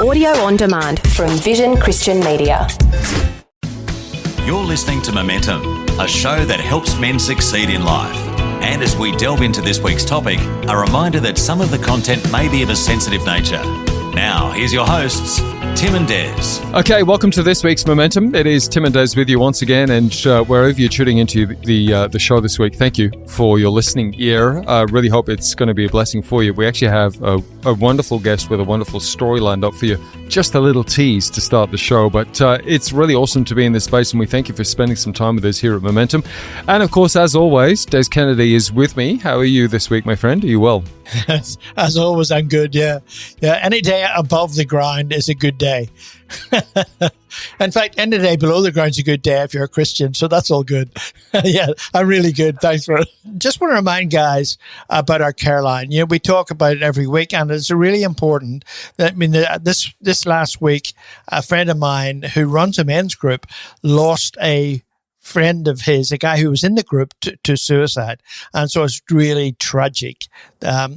Audio on demand from Vision Christian Media. You're listening to Momentum, a show that helps men succeed in life. And as we delve into this week's topic, a reminder that some of the content may be of a sensitive nature. Now, here's your hosts, Tim and Dez. Okay, welcome to this week's Momentum. It is Tim and Dez with you once again, and wherever you're tuning into the show this week, thank you for your listening ear. Really hope it's going to be a blessing for you. We actually have a wonderful guest with a wonderful story lined up for you. Just a little tease to start the show, but it's really awesome to be in this space, and we thank you for spending some time with us here at Momentum. And of course, as always, Des Kennedy is with me. How are you this week, my friend? Are you well? As always, I'm good, yeah. Any day above the ground is a good day. In fact, any day below the ground is a good day if you're a Christian, so that's all good. Yeah, I'm really good. Thanks for it. Just want to remind guys about our care line. You know, we talk about it every week, and it's really important. This last week, a friend of mine who runs a men's group lost a friend of his, a guy who was in the group, to suicide. And so it's really tragic. A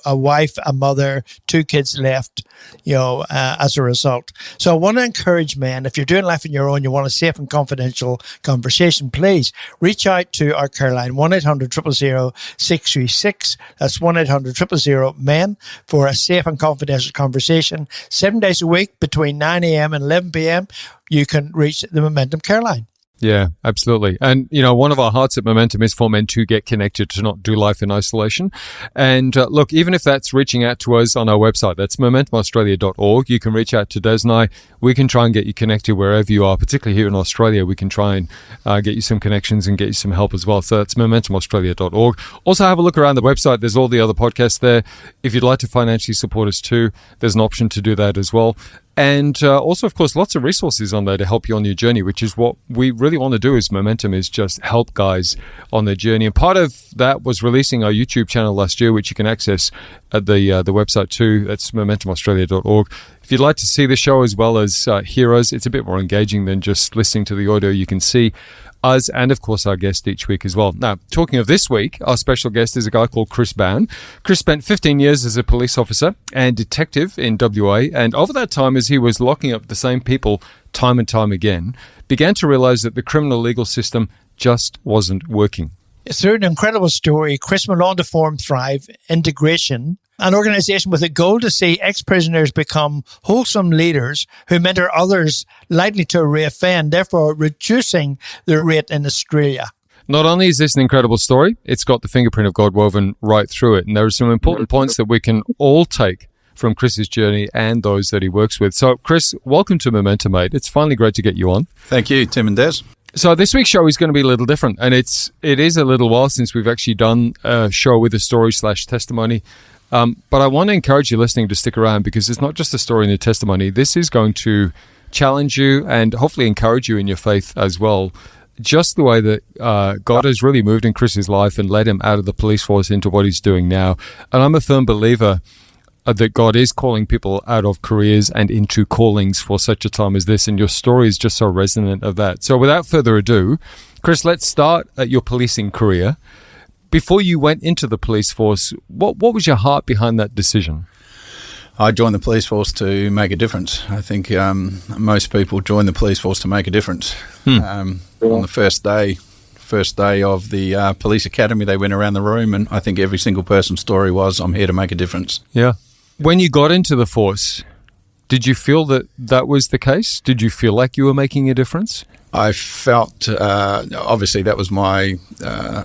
wife, a mother, 2 kids left, as a result. So I want to encourage men, if you're doing life on your own, you want a safe and confidential conversation, please reach out to our care line, 1-800-000-636. That's 1-800-000-MEN for a safe and confidential conversation. 7 days a week between 9 a.m. and 11 p.m. you can reach the Momentum Care Line. Yeah, absolutely. And, one of our hearts at Momentum is for men to get connected, to not do life in isolation. And look, even if that's reaching out to us on our website, that's momentumaustralia.org. You can reach out to Des and I. We can try and get you connected wherever you are, particularly here in Australia. We can try and get you some connections and get you some help as well. So that's momentumaustralia.org. Also, have a look around the website. There's all the other podcasts there. If you'd like to financially support us too, there's an option to do that as well. And also, of course, lots of resources on there to help you on your journey, which is what we really want to do as Momentum, is just help guys on their journey. And part of that was releasing our YouTube channel last year, which you can access at the website too. That's momentumaustralia.org. If you'd like to see the show as well as hear us, it's a bit more engaging than just listening to the audio. You can see us and, of course, our guest each week as well. Now, talking of this week, our special guest is a guy called Chris Bown. Chris spent 15 years as a police officer and detective in WA, and over that time, as he was locking up the same people time and time again, began to realize that the criminal legal system just wasn't working. Through an incredible story, Chris went on to form Thrive Integration, an organization with a goal to see ex-prisoners become wholesome leaders who mentor others likely to reoffend, therefore reducing the rate in Australia. Not only is this an incredible story, it's got the fingerprint of God woven right through it. And there are some important points that we can all take from Chris's journey and those that he works with. So, Chris, welcome to Momentum, mate. It's finally great to get you on. Thank you, Tim and Des. So this week's show is going to be a little different, and it is a little while since we've actually done a show with a story/testimony. But I want to encourage you listening to stick around, because it's not just a story and a testimony. This is going to challenge you and hopefully encourage you in your faith as well. Just the way that God has really moved in Chris's life and led him out of the police force into what he's doing now. And I'm a firm believer that God is calling people out of careers and into callings for such a time as this, and your story is just so resonant of that. So without further ado, Chris, let's start at your policing career. Before you went into the police force, what was your heart behind that decision? I joined the police force to make a difference. I think most people join the police force to make a difference. On the first day of the police academy, they went around the room, and I think every single person's story was, I'm here to make a difference. Yeah. When you got into the force, did you feel that was the case? Did you feel like you were making a difference? I felt, obviously that was my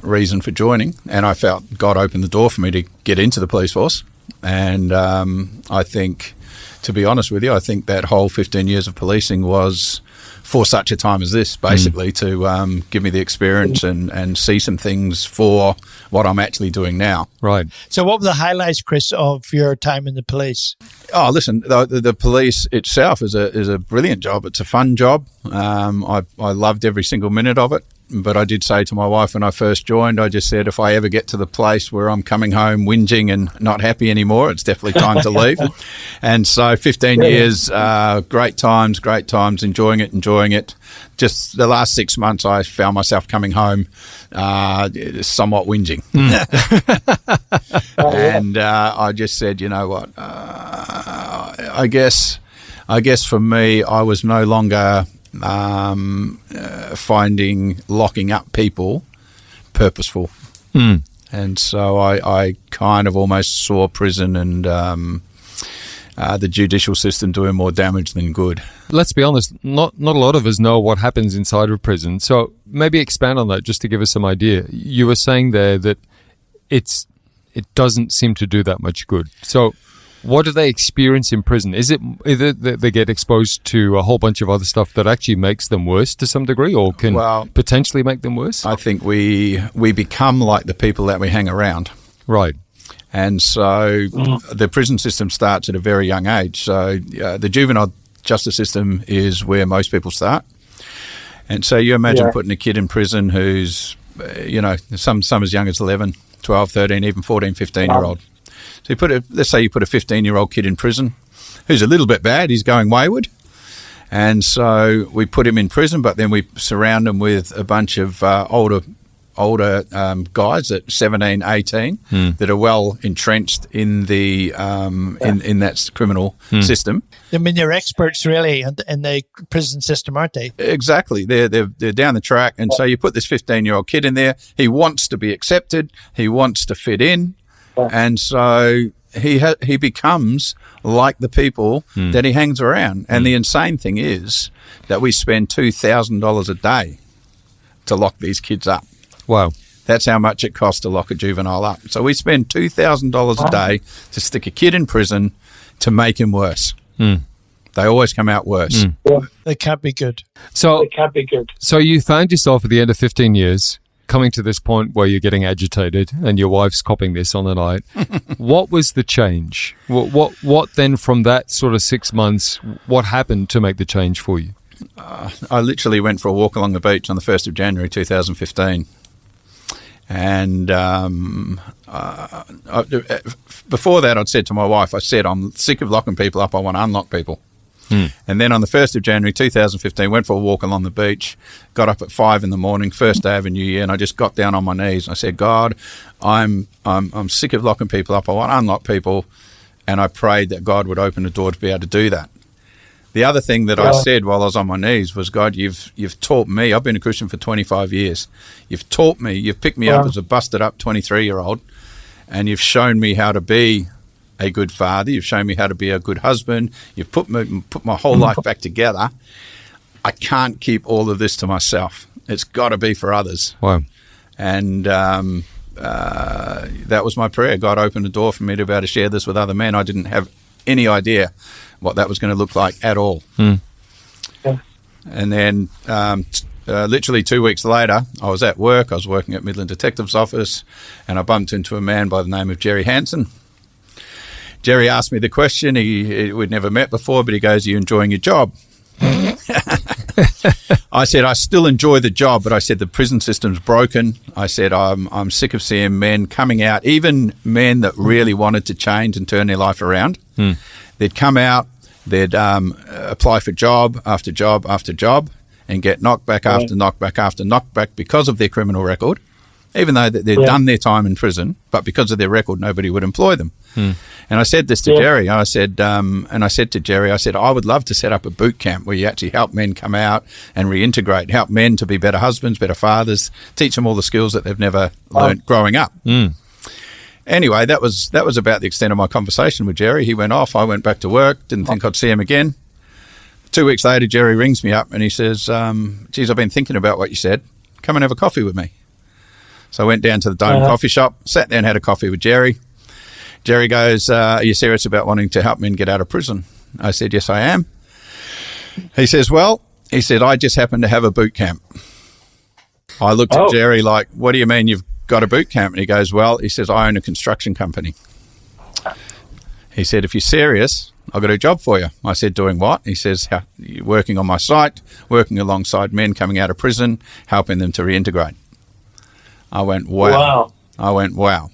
reason for joining, and I felt God opened the door for me to get into the police force. And I think, to be honest with you, I think that whole 15 years of policing was for such a time as this, basically, to give me the experience and see some things for what I'm actually doing now. Right. So what were the highlights, Chris, of your time in the police? Oh, listen, the police itself is a brilliant job. It's a fun job. I loved every single minute of it. But I did say to my wife when I first joined, I just said, if I ever get to the place where I'm coming home whinging and not happy anymore, it's definitely time to leave. And so 15 years, great times, enjoying it. Just the last 6 months, I found myself coming home somewhat whinging. And I just said, you know what, I guess for me, I was no longer finding locking up people purposeful. And so I kind of almost saw prison and the judicial system doing more damage than good. Let's be honest, not a lot of us know what happens inside of prison. So maybe expand on that just to give us some idea. You were saying there that it doesn't seem to do that much good. So what do they experience in prison? Is it either that they get exposed to a whole bunch of other stuff that actually makes them worse to some degree, or can potentially make them worse? I think we become like the people that we hang around. Right. And so the prison system starts at a very young age. So the juvenile justice system is where most people start. And so you imagine putting a kid in prison who's, some as young as 11, 12, 13, even 14, 15-year-old. So let's say you put a 15-year-old kid in prison who's a little bit bad, he's going wayward. And so we put him in prison, but then we surround him with a bunch of older guys at 17, 18 that are well entrenched in the in that criminal system. I mean, they're experts really in the prison system, aren't they? Exactly. They're down the track. And so you put this 15-year-old kid in there. He wants to be accepted. He wants to fit in. And so he becomes like the people that he hangs around. And the insane thing is that we spend $2,000 a day to lock these kids up. Wow. That's how much it costs to lock a juvenile up. So we spend $2,000 a day to stick a kid in prison to make him worse. They always come out worse. They can't be good. So you found yourself at the end of 15 years coming to this point where you're getting agitated and your wife's copping this on the night. What was the change? What then from that sort of 6 months, what happened to make the change for you? I literally went for a walk along the beach on the 1st of January 2015. And before that, I'd said to my wife, I'm sick of locking people up. I want to unlock people. And then on the 1st of January 2015, went for a walk along the beach, got up at 5 in the morning, first day of a new year, and I just got down on my knees. I said, God, I'm sick of locking people up. I want to unlock people. And I prayed that God would open the door to be able to do that. The other thing that I said while I was on my knees was, God, you've taught me. I've been a Christian for 25 years. You've taught me. You've picked me up as a busted-up 23-year-old, and you've shown me how to be a good father. You've shown me how to be a good husband. You've put my whole life back together. I can't keep all of this to myself. It's got to be for others. Wow. And that was my prayer. God opened the door for me to be able to share this with other men. I didn't have any idea what that was going to look like at all. And then literally 2 weeks later, I was at work. I was working at Midland Detective's office, and I bumped into a man by the name of Jerry Hansen. Jerry asked me the question. We'd never met before, but he goes, "Are you enjoying your job?" I said, "I still enjoy the job," but I said, "The prison system's broken." I said, I'm sick of seeing men coming out, even men that really wanted to change and turn their life around. They'd come out, they'd apply for job after job after job and get knockback after knockback after knockback because of their criminal record, even though they'd done their time in prison, but because of their record, nobody would employ them. And I said this to Jerry. I said to Jerry, I would love to set up a boot camp where you actually help men come out and reintegrate, help men to be better husbands, better fathers, teach them all the skills that they've never learned growing up. Anyway, that was about the extent of my conversation with Jerry. He went off. I went back to work. Didn't think I'd see him again. 2 weeks later, Jerry rings me up and he says, geez, I've been thinking about what you said. Come and have a coffee with me. So I went down to the Dome coffee shop, sat there and had a coffee with Jerry. Jerry goes, are you serious about wanting to help men get out of prison? I said, yes, I am. He says, I just happen to have a boot camp. I looked at Jerry like, what do you mean you've got a boot camp? And he goes, he says, I own a construction company. He said, if you're serious, I've got a job for you. I said, doing what? He says, you're working on my site, working alongside men coming out of prison, helping them to reintegrate. I went, wow. I went, wow.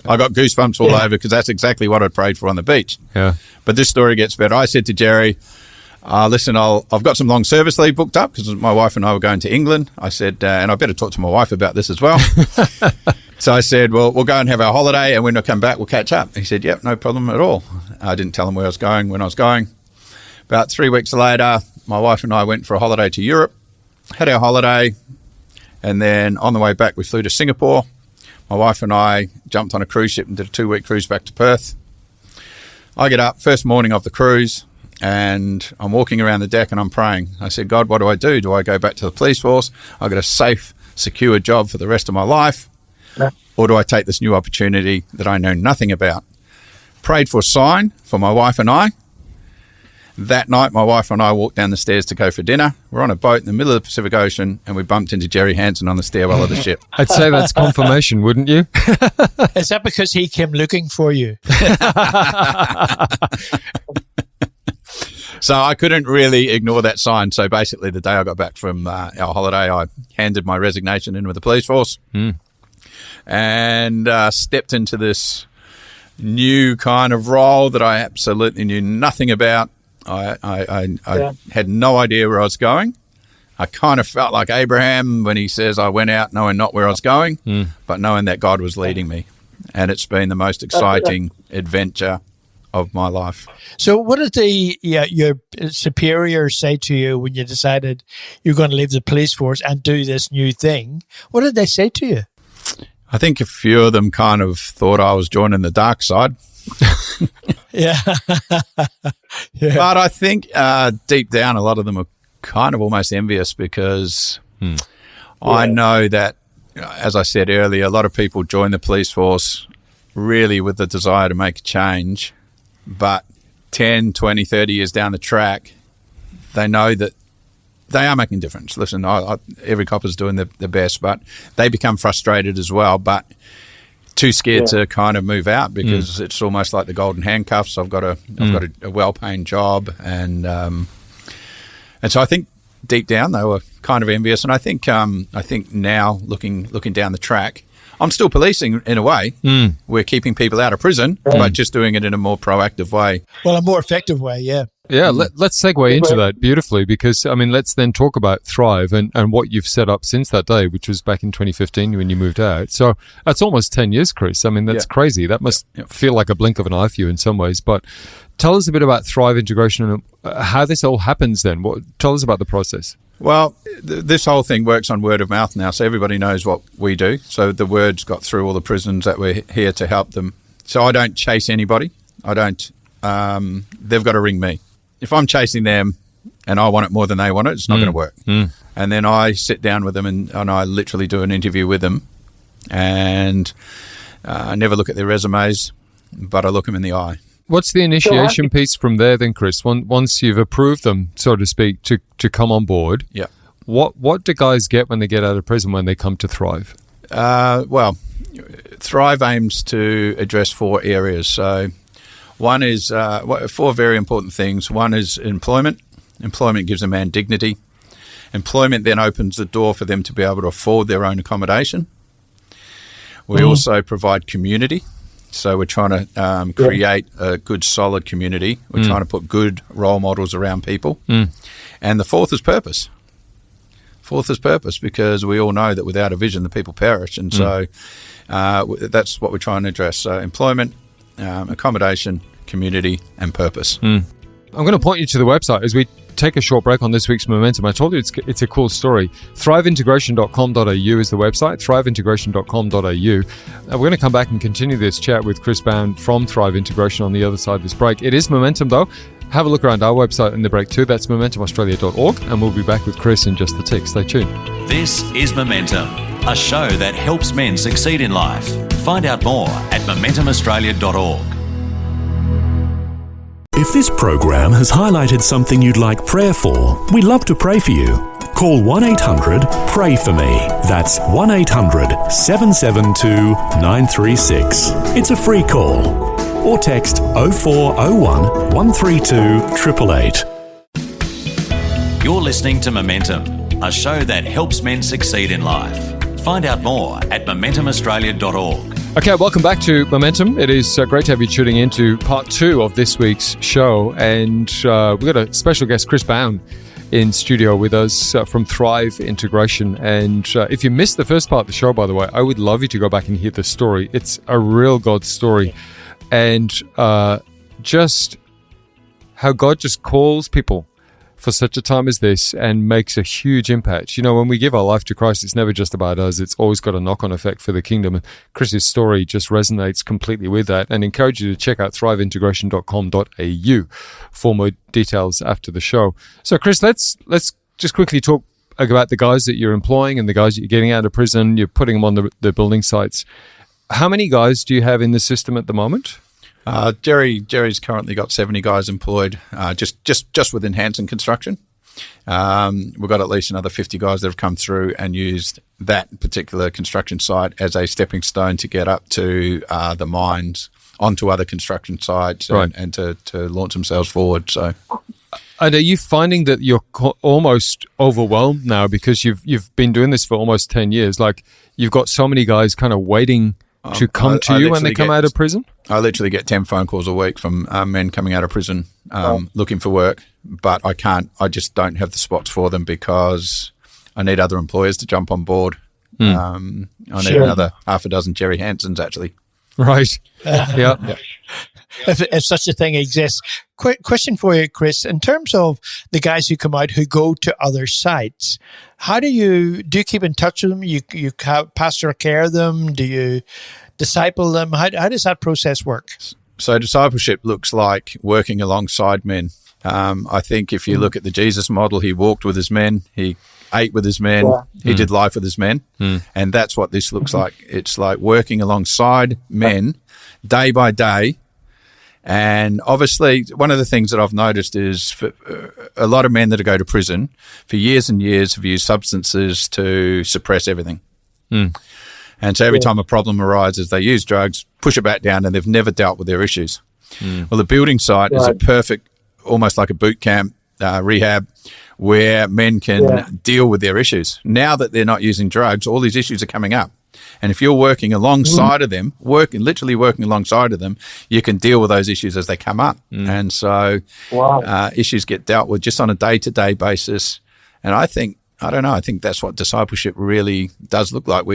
I got goosebumps all over because that's exactly what I prayed for on the beach. Yeah. But this story gets better. I said to Jerry, listen, I've got some long service leave booked up because my wife and I were going to England. I said, and I better talk to my wife about this as well. So I said, well, we'll go and have our holiday, and when I come back, we'll catch up. He said, yep, no problem at all. I didn't tell him where I was going, when I was going. About 3 weeks later, my wife and I went for a holiday to Europe, had our holiday, and then on the way back, we flew to Singapore. My wife and I jumped on a cruise ship and did a 2-week cruise back to Perth. I get up first morning of the cruise, and I'm walking around the deck and I'm praying. I said, God, what do? Do I go back to the police force? I've got a safe, secure job for the rest of my life. Or do I take this new opportunity that I know nothing about? Prayed for a sign for my wife and I. That night, my wife and I walked down the stairs to go for dinner. We're on a boat in the middle of the Pacific Ocean, and we bumped into Jerry Hansen on the stairwell of the ship. I'd say that's confirmation, wouldn't you? Is that because he came looking for you? So I couldn't really ignore that sign. So basically, the day I got back from our holiday, I handed my resignation in with the police force. And stepped into this new kind of role that I absolutely knew nothing about. I had no idea where I was going. I kind of felt like Abraham when he says, I went out knowing not where I was going, but knowing that God was leading me. And it's been the most exciting adventure of my life. So what did your superiors say to you when you decided you're going to leave the police force and do this new thing? What did they say to you? I think a few of them kind of thought I was joining the dark side. Yeah. But I think deep down, a lot of them are kind of almost envious because I know that, as I said earlier, a lot of people join the police force really with the desire to make a change. But 10, 20, 30 years down the track, they know that they are making a difference. Listen, every copper's doing their best, but they become frustrated as well, but too scared to kind of move out because it's almost like the golden handcuffs. I've got a well-paying job, and so I think deep down they were kind of envious. And I think now looking down the track, I'm still policing in a way. We're keeping people out of prison, but just doing it in a more proactive way. Well, a more effective way, yeah. Yeah, let's segue into that beautifully because, I mean, let's then talk about Thrive and what you've set up since that day, which was back in 2015 when you moved out. So that's almost 10 years, Chris. I mean, that's crazy. That must feel like a blink of an eye for you in some ways. But tell us a bit about Thrive integration and how this all happens then. Tell us about the process. Well, this whole thing works on word of mouth now, so everybody knows what we do. So the word's got through all the prisons that we're here to help them. So I don't chase anybody. I don't. They've got to ring me. If I'm chasing them and I want it more than they want it, it's not going to work. And then I sit down with them and I literally do an interview with them, and I never look at their resumes, but I look them in the eye. What's the initiation piece from there then, Chris? Once you've approved them, so to speak, to come on board, what do guys get when they get out of prison when they come to Thrive? Well, Thrive aims to address 4 areas. So one is 4 very important things. One is employment. Employment gives a man dignity. Employment then opens the door for them to be able to afford their own accommodation. We also provide community. So we're trying to create a good, solid community. We're trying to put good role models around people. And the fourth is purpose. Fourth is purpose, because we all know that without a vision, the people perish. And so that's what we're trying to address. So employment, accommodation, community, and purpose. I'm going to point you to the website as we take a short break on this week's Momentum. I told you it's a cool story. Thriveintegration.com.au is the website, thriveintegration.com.au. We're going to come back and continue this chat with Chris Bown from Thrive Integration on the other side of this break. It is Momentum, though. Have a look around our website in the break too. That's momentumaustralia.org, and we'll be back with Chris in just the tick. Stay tuned. This is Momentum, a show that helps men succeed in life. Find out more at momentumaustralia.org. If this program has highlighted something you'd like prayer for, we'd love to pray for you. Call 1-800-PRAY-FOR-ME. That's 1-800-772-936. It's a free call. Or text 0401 132 888. You're listening to Momentum, a show that helps men succeed in life. Find out more at momentumaustralia.org. Okay, welcome back to Momentum. It is great to have you tuning into part 2 of this week's show. And we've got a special guest, Chris Bown, in studio with us from Thrive Integration. And if you missed the first part of the show, by the way, I would love you to go back and hear the story. It's a real God story. And just how God just calls people for such a time as this and makes a huge impact. You know, when we give our life to Christ, it's never just about us. It's always got a knock-on effect for the kingdom. And Chris's story just resonates completely with that, and encourage you to check out thriveintegration.com.au for more details after the show. So, Chris, let's just quickly talk about the guys that you're employing and the guys that you're getting out of prison. You're putting them on the building sites. How many guys do you have in the system at the moment? Jerry's currently got 70 guys employed, just within Hanson Construction. We've got at least another 50 guys that have come through and used that particular construction site as a stepping stone to get up to the mines, onto other construction sites, right, and to launch themselves forward. So, and are you finding that you're almost overwhelmed now because you've been doing this for almost 10 years? Like, you've got so many guys kind of waiting to come to you when they come out of prison? I literally get 10 phone calls a week from men coming out of prison looking for work, but I just don't have the spots for them because I need other employers to jump on board. I need another half a dozen Jerry Hansons, actually. Right. Yeah. If such a thing exists. Quick question for you, Chris. In terms of the guys who come out who go to other sites, how do you keep in touch with them? You pastor care them? Do you disciple them? How does that process work? So discipleship looks like working alongside men. I think if you look at the Jesus model, he walked with his men, he ate with his men, he did life with his men, and that's what this looks like. It's like working alongside men day by day. And obviously, one of the things that I've noticed is for a lot of men that go to prison for years and years have used substances to suppress everything. And so every time a problem arises, they use drugs, push it back down, and they've never dealt with their issues. Well, the building site is a perfect, almost like a boot camp, rehab, where men can deal with their issues. Now that they're not using drugs, all these issues are coming up. And if you're working alongside of them, literally working alongside of them, you can deal with those issues as they come up. And so issues get dealt with just on a day-to-day basis. And I think that's what discipleship really does look like.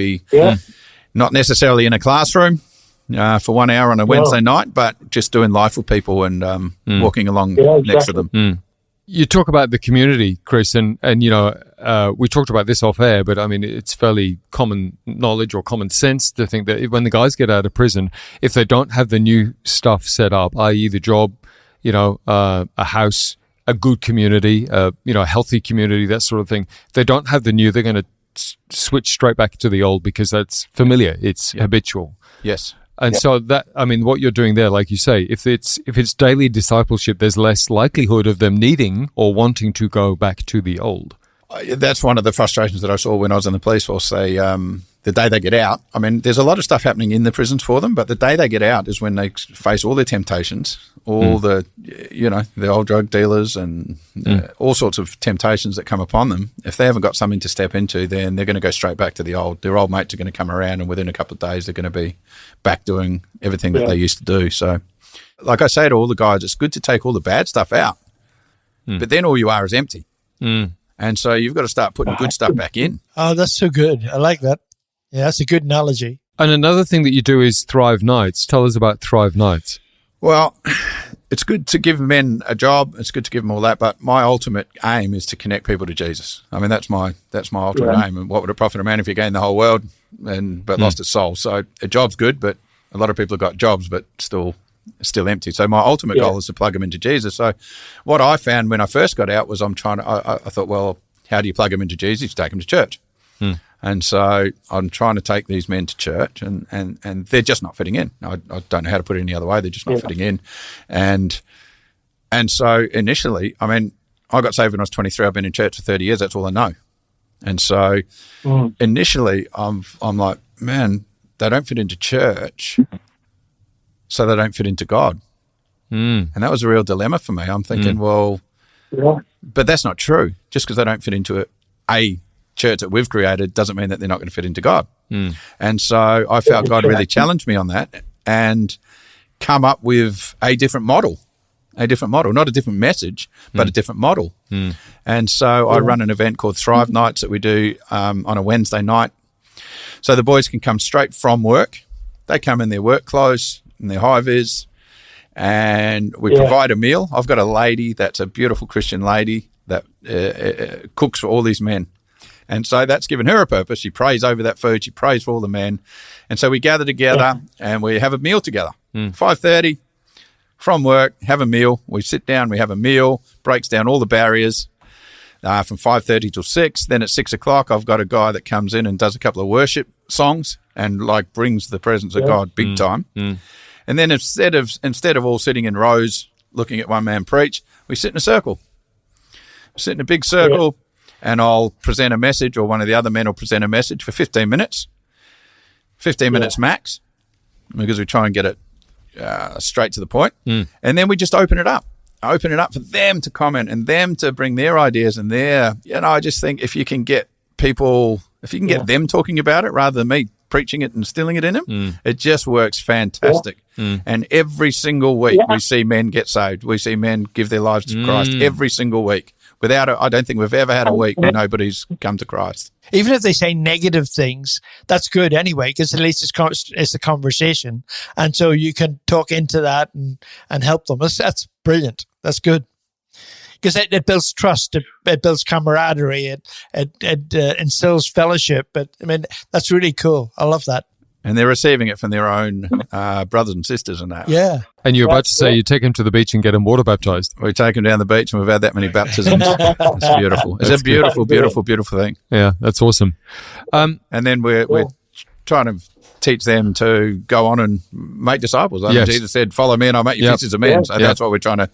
Not necessarily in a classroom for 1 hour on a Wednesday night, but just doing life with people and walking along next to them. You talk about the community, Chris, and you know, we talked about this off air, but I mean, it's fairly common knowledge or common sense to think that when the guys get out of prison, if they don't have the new stuff set up, i.e. the job, you know, a house, a good community, you know, a healthy community, that sort of thing, if they don't have the new, they're going to switch straight back to the old because that's familiar, it's habitual. Yes. And so that, I mean, what you're doing there, like you say, if it's daily discipleship, there's less likelihood of them needing or wanting to go back to the old. That's one of the frustrations that I saw when I was in the police force. The day they get out, I mean, there's a lot of stuff happening in the prisons for them, but the day they get out is when they face all their temptations, all the, you know, the old drug dealers and all sorts of temptations that come upon them. If they haven't got something to step into, then they're going to go straight back to the old. Their old mates are going to come around, and within a couple of days, they're going to be back doing everything that they used to do. So, like I say to all the guys, it's good to take all the bad stuff out, but then all you are is empty. And so you've got to start putting good stuff back in. Oh, that's so good. I like that. Yeah, that's a good analogy. And another thing that you do is Thrive Nights. Tell us about Thrive Nights. Well, it's good to give men a job. It's good to give them all that. But my ultimate aim is to connect people to Jesus. I mean, that's my ultimate aim. And what would it profit a man if he gained the whole world but lost his soul? So a job's good, but a lot of people have got jobs but still empty. So my ultimate goal is to plug them into Jesus. So what I found when I first got out was I thought, well, how do you plug them into Jesus? You take them to church. And so I'm trying to take these men to church, and they're just not fitting in. I don't know how to put it any other way. They're just not fitting in. And so initially, I mean, I got saved when I was 23. I've been in church for 30 years. That's all I know. And so initially, I'm like, man, they don't fit into church, so they don't fit into God. And that was a real dilemma for me. I'm thinking, well, but that's not true. Just because they don't fit into a church that we've created doesn't mean that they're not going to fit into God. And so I felt God really challenged me on that and come up with a different model a different model, not a different message, but a different model. And so I run an event called Thrive Nights that we do on a Wednesday night. So the boys can come straight from work. They come in their work clothes and their high-vis, and we provide a meal. I've got a lady that's a beautiful Christian lady that cooks for all these men. And so that's given her a purpose. She prays over that food. She prays for all the men. And so we gather together and we have a meal together. 5:30 from work, have a meal. We sit down, we have a meal, breaks down all the barriers from 5:30 till 6. Then at 6 o'clock, I've got a guy that comes in and does a couple of worship songs and like brings the presence of God big time. And then instead of all sitting in rows looking at one man preach, we sit in a circle. Sit in a big circle, and I'll present a message, or one of the other men will present a message for 15 minutes. 15 minutes max, because we try and get it straight to the point. And then we just open it up for them to comment and them to bring their ideas and their, I just think if you can get people, if you can get them talking about it rather than me preaching it and instilling it in them, it just works fantastic. And every single week we see men get saved. We see men give their lives to Christ every single week. I don't think we've ever had a week where nobody's come to Christ. Even if they say negative things, that's good anyway, because at least it's a conversation. And so you can talk into that and help them. That's brilliant. That's good. Because it builds trust, it builds camaraderie, it instills fellowship. But I mean, that's really cool. I love that. And they're receiving it from their own brothers and sisters and that. Yeah. And you're about to say you take them to the beach and get them water baptized. We take them down the beach and we've had that many baptisms. It's beautiful. It's a beautiful, beautiful, beautiful thing. Yeah, that's awesome. And then we're trying to teach them to go on and make disciples. Jesus said, follow me and I'll make you fishers of men. So that's what we're trying to.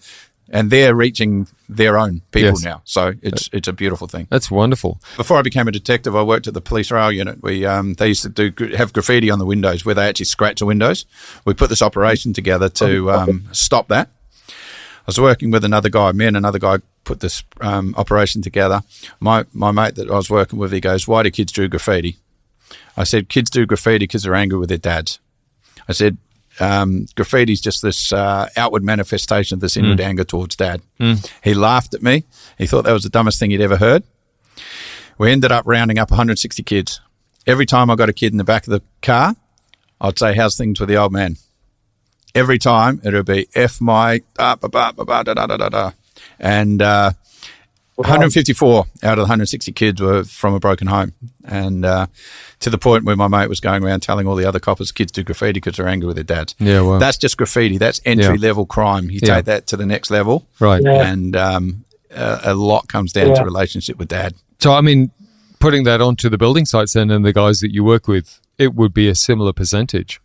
And they're reaching their own people now. So it's a beautiful thing. That's wonderful. Before I became a detective, I worked at the police rail unit. We they used to have graffiti on the windows where they actually scratch the windows. We put this operation together to stop that. I was working with another guy put this operation together. My mate that I was working with, he goes, why do kids do graffiti? I said, kids do graffiti because they're angry with their dads. I said, graffiti is just this outward manifestation of this inward anger towards dad. He laughed at me. He thought that was the dumbest thing he'd ever heard. We ended up rounding up 160 kids. Every time I got a kid in the back of the car, I'd say, how's things with the old man? Every time it would be F my da da da da da da da. And 154 out of the 160 kids were from a broken home. And to the point where my mate was going around telling all the other coppers kids do graffiti because they're angry with their dads. Yeah, well, that's just graffiti. That's entry-level crime. You take that to the next level. Right. And a lot comes down to relationship with dad. So, I mean, putting that onto the building sites then and the guys that you work with, it would be a similar percentage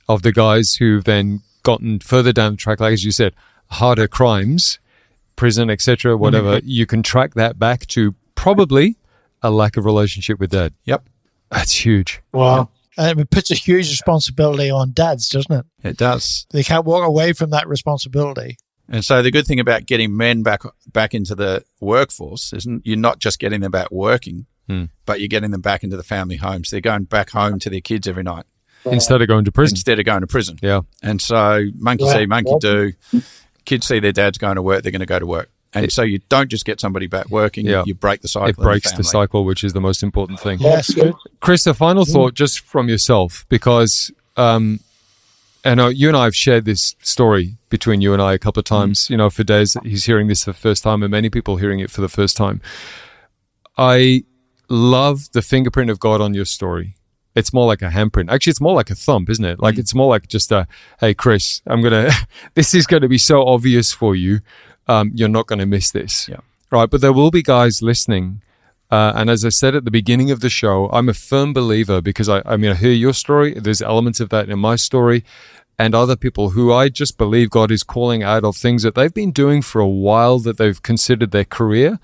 of the guys who've then gotten further down the track, like as you said, harder crimes, prison, etc., whatever. You can track that back to probably a lack of relationship with dad. Yep. That's huge. Wow. And it puts a huge responsibility on dads, doesn't it? It does. They can't walk away from that responsibility. And so the good thing about getting men back into the workforce is you're not just getting them back working, but you're getting them back into the family home. So they're going back home to their kids every night. Instead of going to prison. Yeah. And so monkey see, monkey do. Kids see their dads going to work, they're going to go to work. And so you don't just get somebody back working, you break the cycle. It breaks the cycle, which is the most important thing. Yes, good. Chris, a final thought just from yourself, because I know you and I have shared this story between you and I a couple of times. You know, for Dez, he's hearing this for the first time, and many people hearing it for the first time. I love the fingerprint of God on your story. It's more like a handprint. Actually, it's more like a thumb, isn't it? Like it's more like just hey, Chris, this is going to be so obvious for you. You're not going to miss this. Yeah. Right. But there will be guys listening. And as I said at the beginning of the show, I'm a firm believer because I hear your story. There's elements of that in my story and other people who I just believe God is calling out of things that they've been doing for a while, that they've considered their career,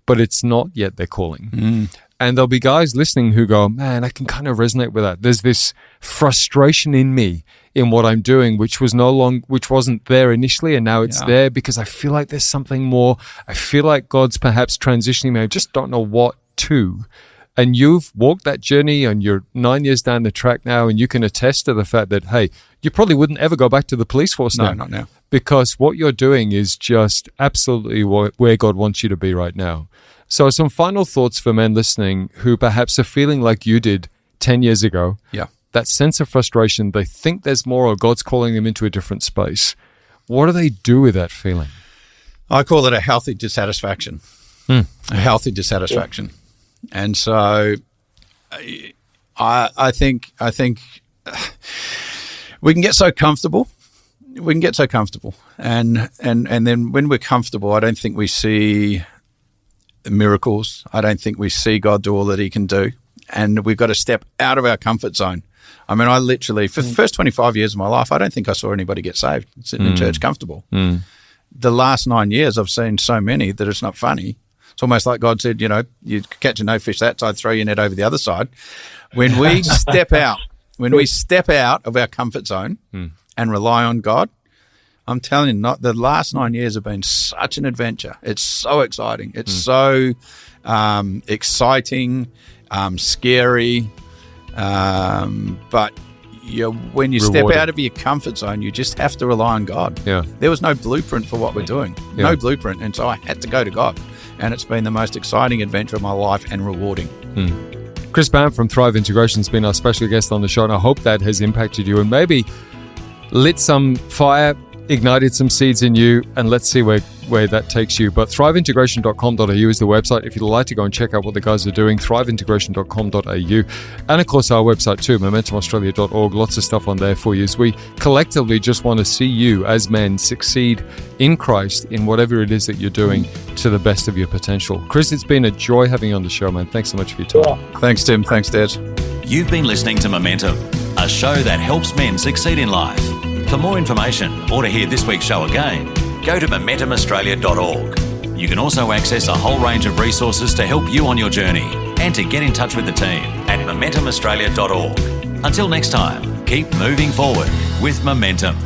but it's not yet their calling. And there'll be guys listening who go, man, I can kind of resonate with that. There's this frustration in me in what I'm doing, which wasn't there initially, and now it's there because I feel like there's something more. I feel like God's perhaps transitioning me. I just don't know what to. And you've walked that journey and you're 9 years down the track now, and you can attest to the fact that, hey, you probably wouldn't ever go back to the police force now. No, not now. because what you're doing is just absolutely where God wants you to be right now. So some final thoughts for men listening who perhaps are feeling like you did 10 years ago. Yeah. That sense of frustration, they think there's more or God's calling them into a different space. What do they do with that feeling? I call it a healthy dissatisfaction. A healthy dissatisfaction. And so I think we can get so comfortable. And then when we're comfortable, I don't think we see miracles. I don't think we see God do all that he can do. And we've got to step out of our comfort zone. I mean, I literally, for the first 25 years of my life, I don't think I saw anybody get saved sitting in church comfortable. The last 9 years, I've seen so many that it's not funny. It's almost like God said, you catch a no fish that side, throw your net over the other side. When we step out of our comfort zone and rely on God, I'm telling you, the last 9 years have been such an adventure. It's so exciting. It's so exciting, scary. But when you step out of your comfort zone, you just have to rely on God. Yeah. There was no blueprint for what we're doing. Yeah. No blueprint. And so I had to go to God. And it's been the most exciting adventure of my life and rewarding. Chris Bown from Thrive Integration has been our special guest on the show, and I hope that has impacted you and maybe lit some fire, ignited some seeds in you, and let's see where that takes you. But thriveintegration.com.au is the website if you'd like to go and check out what the guys are doing, thriveintegration.com.au. And of course our website too, momentumaustralia.org. Lots of stuff on there for you as we collectively just want to see you as men succeed in Christ in whatever it is that you're doing to the best of your potential. Chris, it's been a joy having you on the show, man. Thanks so much for your time. Thanks, Tim. Thanks, Dez. You've been listening to Momentum, a show that helps men succeed in life. For more information or to hear this week's show again, go to momentumaustralia.org. You can also access a whole range of resources to help you on your journey and to get in touch with the team at momentumaustralia.org. Until next time, keep moving forward with Momentum.